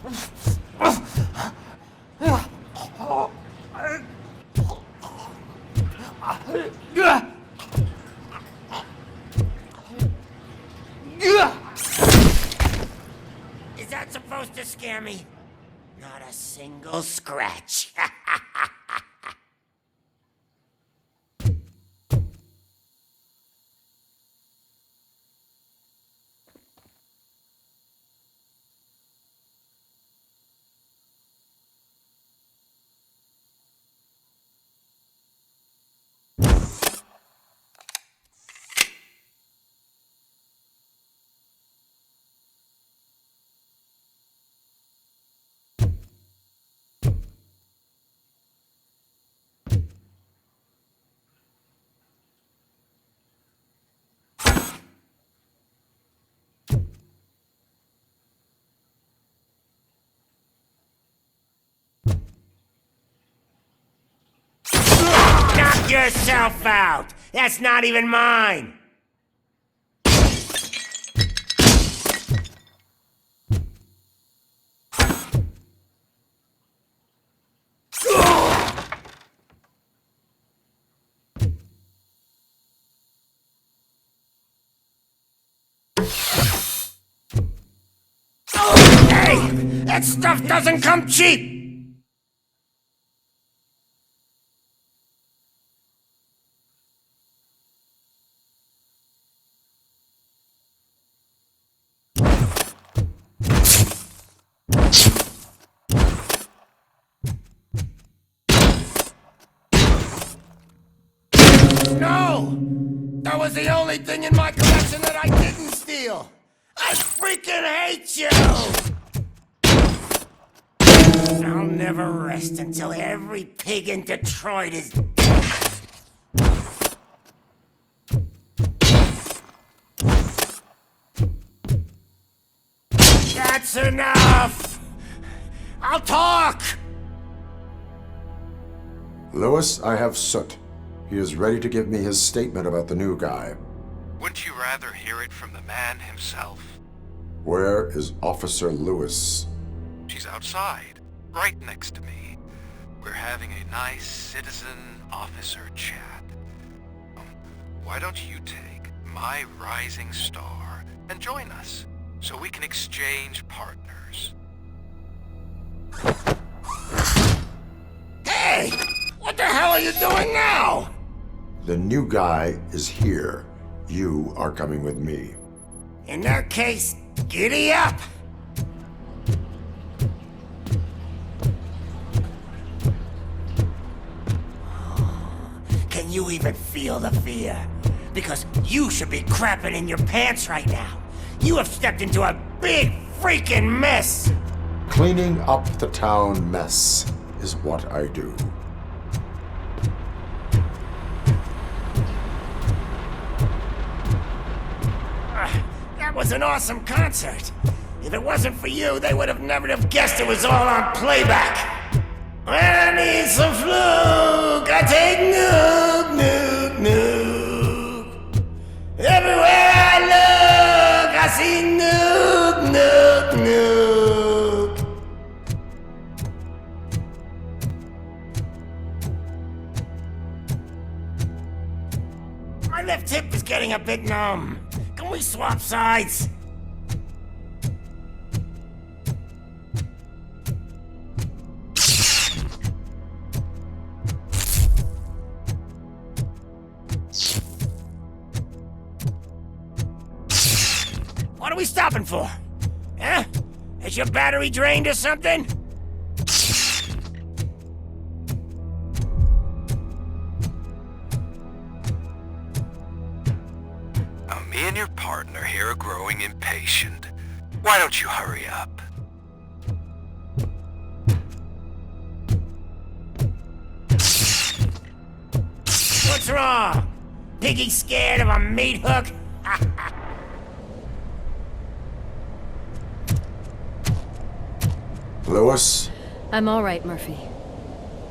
Is that supposed to scare me? Not a single scratch. Knock yourself out! That's not even mine! Hey! That stuff doesn't come cheap! No! That was the only thing in my collection that I didn't steal! I freaking hate you! I'll never rest until every pig in Detroit is dead. That's enough! I'll talk! Lewis, I have Soot. He is ready to give me his statement about the new guy. Wouldn't you rather hear it from the man himself? Where is Officer Lewis? She's outside, right next to me. We're having a nice citizen-officer chat. Why don't you take my rising star and join us, so we can exchange partners? Hey! What the hell are you doing now? The new guy is here. You are coming with me. In that case, giddy up! Can you even feel the fear? Because you should be crapping in your pants right now. You have stepped into a big freaking mess! Cleaning up the town mess is what I do. That was an awesome concert. If it wasn't for you, they would have never have guessed it was all on playback. When I need some fluke, I take nuke, nuke, nuke. Everywhere I look, I see nuke, nuke, nuke. My left hip is getting a bit numb. Can we swap sides? What are we stopping for? Huh? Is your battery drained or something? Me and your partner here are growing impatient. Why don't you hurry up? What's wrong? Piggy scared of a meat hook? Lewis, I'm all right, Murphy.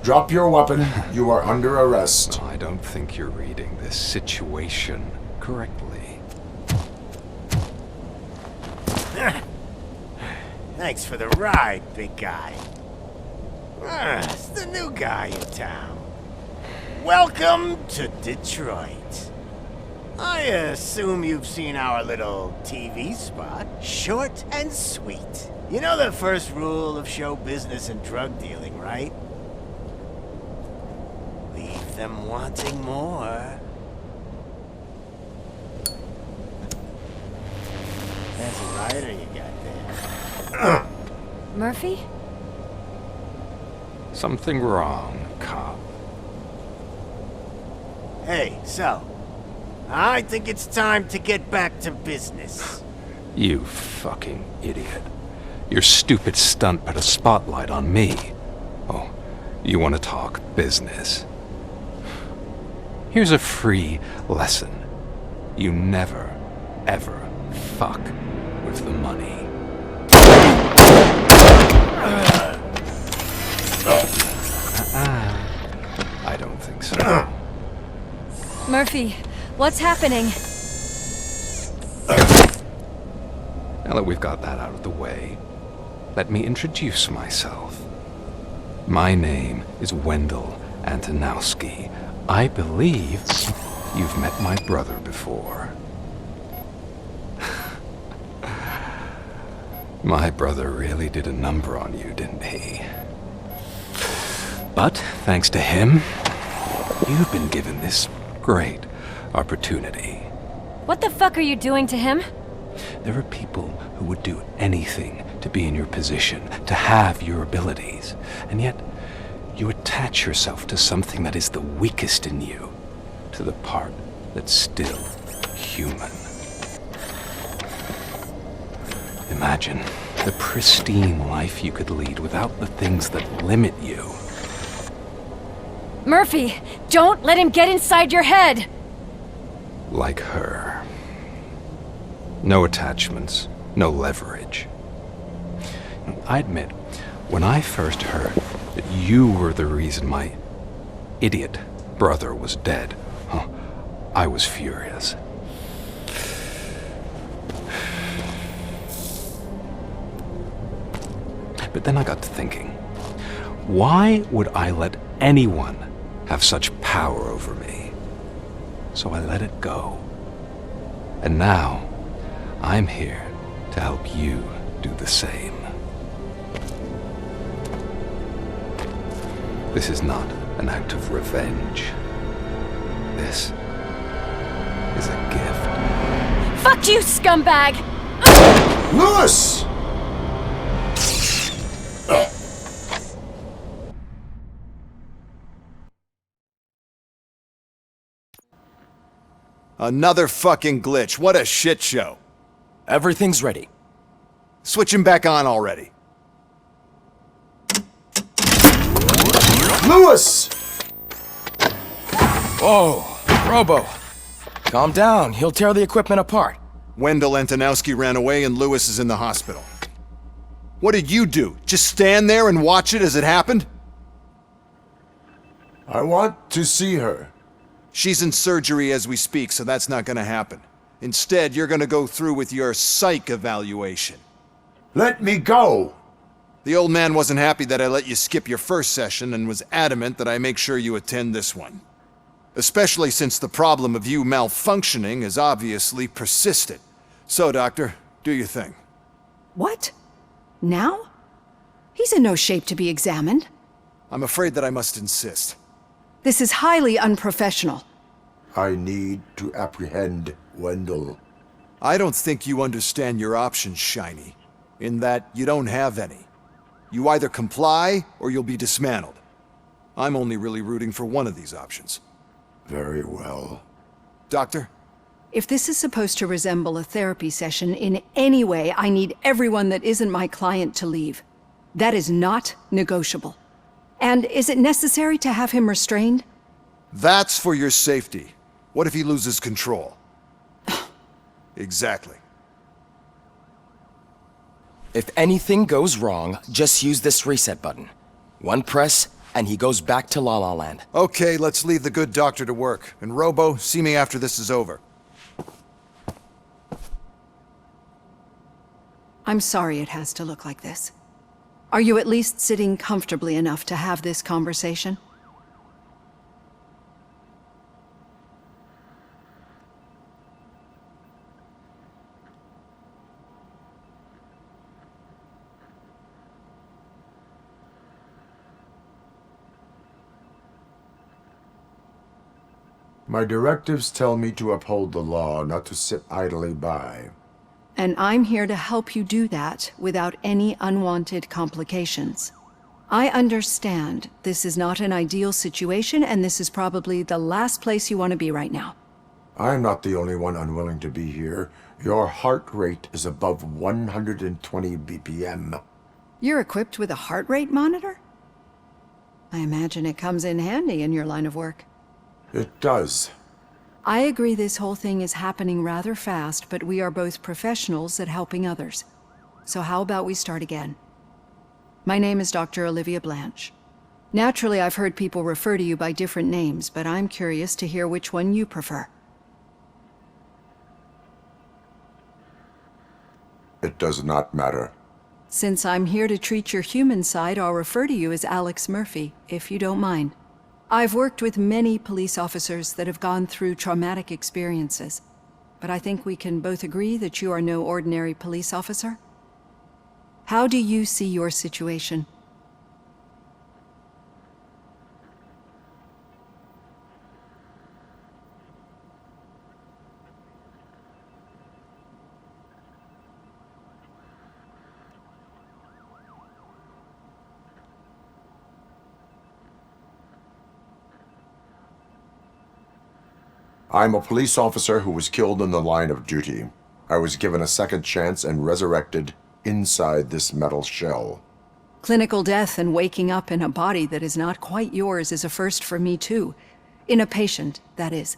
drop your weapon. You are under arrest. Well, I don't think you're reading this situation correctly. Thanks for the ride, big guy. It's the new guy in town. Welcome to Detroit. I assume you've seen our little TV spot. Short and sweet. You know the first rule of show business and drug dealing, right? Leave them wanting more. That's a rider you got there. Murphy? Something wrong, cop. Hey, so, I think it's time to get back to business. You fucking idiot. Your stupid stunt put a spotlight on me. Oh, you want to talk business? Here's a free lesson. You never, ever fuck with the money. I don't think so. Murphy, what's happening? Now that we've got that out of the way, let me introduce myself. My name is Wendell Antonowski. I believe you've met my brother before. My brother really did a number on you, didn't he? But thanks to him, you've been given this great opportunity. What the fuck are you doing to him? There are people who would do anything to be in your position, to have your abilities, and yet you attach yourself to something that is the weakest in you, to the part that's still human. Imagine the pristine life you could lead without the things that limit you. Murphy, don't let him get inside your head! Like her. No attachments, no leverage. I admit, when I first heard that you were the reason my idiot brother was dead, I was furious. But then I got to thinking, why would I let anyone have such power over me? So I let it go. And now, I'm here to help you do the same. This is not an act of revenge. This is a gift. Fuck you, scumbag! Lewis! Another fucking glitch. What a shit show. Everything's ready. Switch him back on already. Lewis! Whoa, Robo. Calm down. He'll tear the equipment apart. Wendell Antonowski ran away and Lewis is in the hospital. What did you do? Just stand there and watch it as it happened? I want to see her. She's in surgery as we speak, so that's not gonna happen. Instead, you're gonna go through with your psych evaluation. Let me go! The old man wasn't happy that I let you skip your first session and was adamant that I make sure you attend this one. Especially since the problem of you malfunctioning has obviously persisted. So, Doctor, do your thing. What? Now? He's in no shape to be examined. I'm afraid that I must insist. This is highly unprofessional. I need to apprehend Wendell. I don't think you understand your options, Shiny. In that you don't have any. You either comply or you'll be dismantled. I'm only really rooting for one of these options. Very well. Doctor? If this is supposed to resemble a therapy session in any way, I need everyone that isn't my client to leave. That is not negotiable. And is it necessary to have him restrained? That's for your safety. What if he loses control? Exactly. If anything goes wrong, just use this reset button. One press, and he goes back to La La Land. Okay, let's leave the good doctor to work. And Robo, see me after this is over. I'm sorry it has to look like this. Are you at least sitting comfortably enough to have this conversation? My directives tell me to uphold the law, not to sit idly by. And I'm here to help you do that without any unwanted complications. I understand this is not an ideal situation, and this is probably the last place you want to be right now. I'm not the only one unwilling to be here. Your heart rate is above 120 BPM. You're equipped with a heart rate monitor? I imagine it comes in handy in your line of work. It does. I agree this whole thing is happening rather fast, but we are both professionals at helping others. So how about we start again? My name is Dr. Olivia Blanche. Naturally, I've heard people refer to you by different names, but I'm curious to hear which one you prefer. It does not matter. Since I'm here to treat your human side, I'll refer to you as Alex Murphy, if you don't mind. I've worked with many police officers that have gone through traumatic experiences, but I think we can both agree that you are no ordinary police officer. How do you see your situation? I'm a police officer who was killed in the line of duty. I was given a second chance and resurrected inside this metal shell. Clinical death and waking up in a body that is not quite yours is a first for me too. In a patient, that is.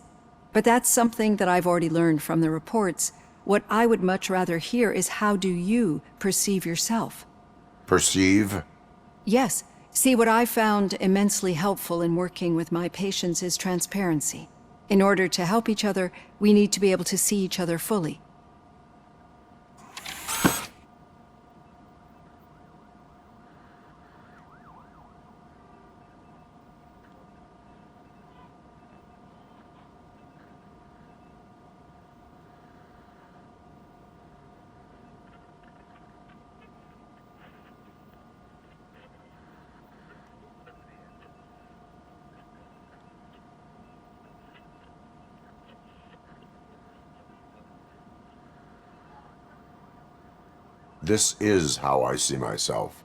But that's something that I've already learned from the reports. What I would much rather hear is how do you perceive yourself? Perceive? Yes. See, what I found immensely helpful in working with my patients is transparency. In order to help each other, we need to be able to see each other fully. This is how I see myself.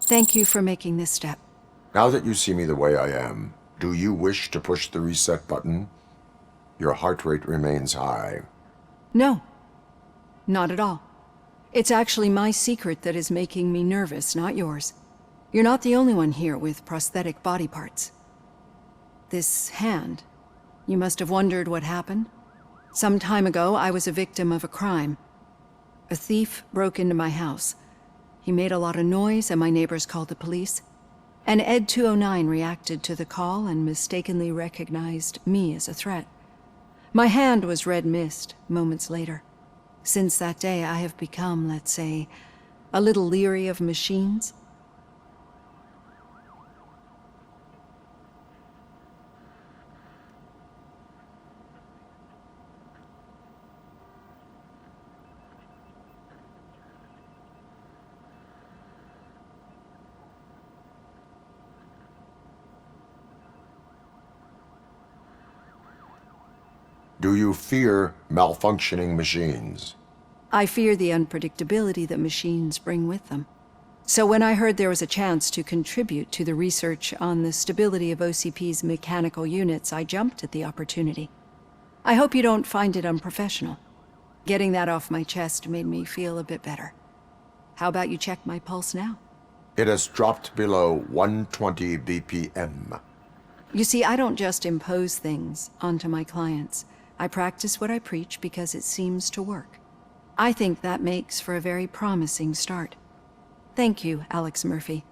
Thank you for making this step. Now that you see me the way I am, do you wish to push the reset button? Your heart rate remains high. No, not at all. It's actually my secret that is making me nervous, not yours. You're not the only one here with prosthetic body parts. This hand, you must have wondered what happened. Some time ago, I was a victim of a crime. A thief broke into my house. He made a lot of noise and my neighbors called the police. And Ed 209 reacted to the call and mistakenly recognized me as a threat. My hand was red mist moments later. Since that day, I have become, let's say, a little leery of machines. Do you fear malfunctioning machines? I fear the unpredictability that machines bring with them. So when I heard there was a chance to contribute to the research on the stability of OCP's mechanical units, I jumped at the opportunity. I hope you don't find it unprofessional. Getting that off my chest made me feel a bit better. How about you check my pulse now? It has dropped below 120 BPM. You see, I don't just impose things onto my clients. I practice what I preach because it seems to work. I think that makes for a very promising start. Thank you, Alex Murphy.